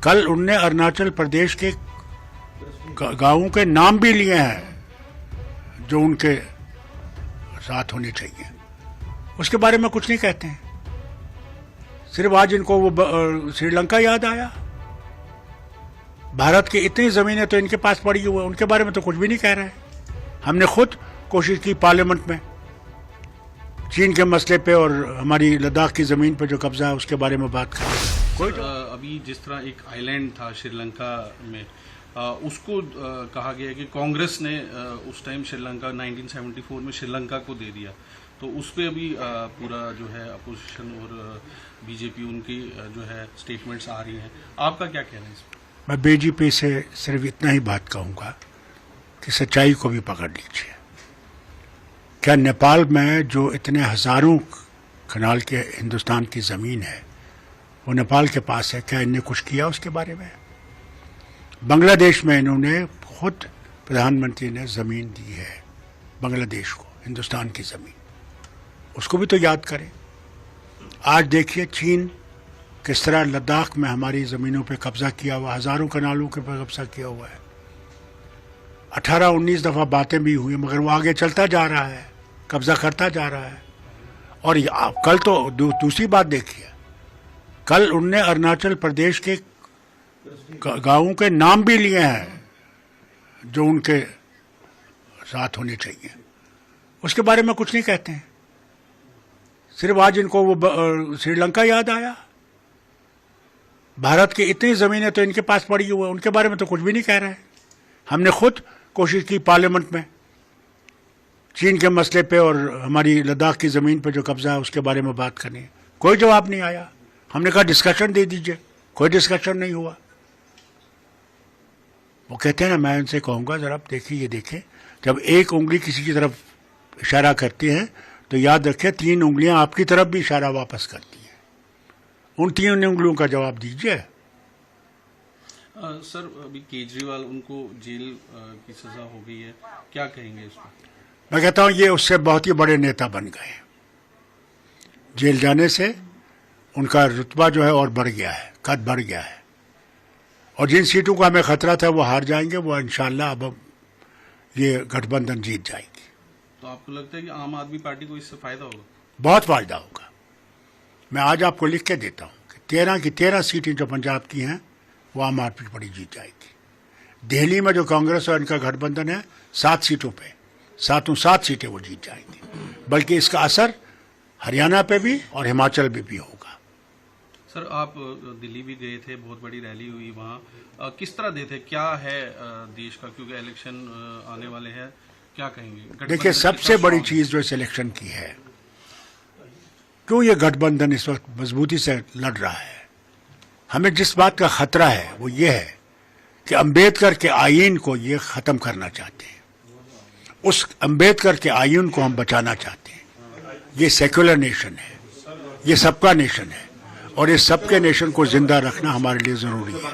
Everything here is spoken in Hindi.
कल उनने अरुणाचल प्रदेश के गांवों के नाम भी लिए हैं जो उनके साथ होने चाहिए, उसके बारे में कुछ नहीं कहते हैं। सिर्फ आज इनको वो श्रीलंका याद आया। भारत की इतनी जमीनें तो इनके पास पड़ी हुई है, उनके बारे में तो कुछ भी नहीं कह रहे हैं। हमने खुद कोशिश की पार्लियामेंट में चीन के मसले पे और हमारी लद्दाख की जमीन पे जो कब्जा है उसके बारे में बात करें। कोई अभी जिस तरह एक आइलैंड था श्रीलंका में, उसको कहा गया कि कांग्रेस ने उस टाइम श्रीलंका 1974 में श्रीलंका को दे दिया, तो उस पर अभी पूरा जो है अपोजिशन और बीजेपी उनकी जो है स्टेटमेंट्स आ रही हैं। आपका क्या कहना है इस पर? मैं बीजेपी से सिर्फ इतना ही बात कहूंगा कि सच्चाई को भी पकड़ लीजिए। क्या नेपाल में जो इतने हजारों कनाल के हिंदुस्तान की ज़मीन है वो नेपाल के पास है? क्या इनने कुछ किया उसके बारे में? बांग्लादेश में इन्होंने खुद प्रधानमंत्री ने ज़मीन दी है बांग्लादेश को, हिंदुस्तान की ज़मीन, उसको भी तो याद करें। आज देखिए चीन किस तरह लद्दाख में हमारी ज़मीनों पे कब्जा किया हुआ, हजारों कनालों के पर कब्जा किया हुआ है। 18-19 दफ़ा बातें भी हुई मगर वो आगे चलता जा रहा है, कब्जा करता जा रहा है। और कल तो दूसरी बात देखिए, कल उनने अरुणाचल प्रदेश के गांवों के नाम भी लिए हैं जो उनके साथ होने चाहिए, उसके बारे में कुछ नहीं कहते हैं। सिर्फ आज इनको वो श्रीलंका याद आया। भारत की इतनी ज़मीनें तो इनके पास पड़ी हुई है, उनके बारे में तो कुछ भी नहीं कह रहे हैं। हमने खुद कोशिश की पार्लियामेंट में चीन के मसले पे और हमारी लद्दाख की ज़मीन पे जो कब्जा है उसके बारे में बात करनी है, कोई जवाब नहीं आया। हमने कहा डिस्कशन दे दीजिए, कोई डिस्कशन नहीं हुआ। वो कहते हैं ना, मैं उनसे कहूँगा ज़रा देखिए, ये देखें, जब एक उंगली किसी की तरफ इशारा करती है तो याद रखें 3 उंगलियां आपकी तरफ भी इशारा वापस करती हैं। उन 3 उंगलियों का जवाब दीजिए। सर अभी केजरीवाल, उनको जेल की सजा हो गई है, क्या कहेंगे इस पर? मैं कहता हूं ये उससे बहुत ही बड़े नेता बन गए। जेल जाने से उनका रुतबा जो है और बढ़ गया है, कद बढ़ गया है। और जिन सीटों का हमें खतरा था वो हार जाएंगे, वो इंशाल्लाह अब ये गठबंधन जीत जाएगी। तो आपको लगता है कि आम आदमी पार्टी को इससे फायदा होगा? बहुत फायदा होगा। मैं आज आपको लिख के देता हूं कि 13 की 13 सीटें जो पंजाब की हैं वो आम आदमी पार्टी जीत जाएगी। दिल्ली में जो कांग्रेस और इनका गठबंधन है 7 सीटों पे, 7 सीटें वो जीत जाएंगी। बल्कि इसका असर हरियाणा पे भी और हिमाचल पे भी होगा। सर आप दिल्ली भी गए थे, बहुत बड़ी रैली हुई वहाँ, किस तरह देते, क्या है देश का, क्योंकि इलेक्शन आने वाले हैं, क्या कहेंगे? देखिए सबसे बड़ी चीज जो इस इलेक्शन की है, क्यों ये गठबंधन इस वक्त मजबूती से लड़ रहा है, हमें जिस बात का खतरा है वो ये है कि अंबेडकर के आईन को ये खत्म करना चाहते हैं। उस अंबेडकर के आईन को हम बचाना चाहते हैं। ये सेक्युलर नेशन है, ये सबका नेशन है और इस सबके नेशन को जिंदा रखना हमारे लिए जरूरी है।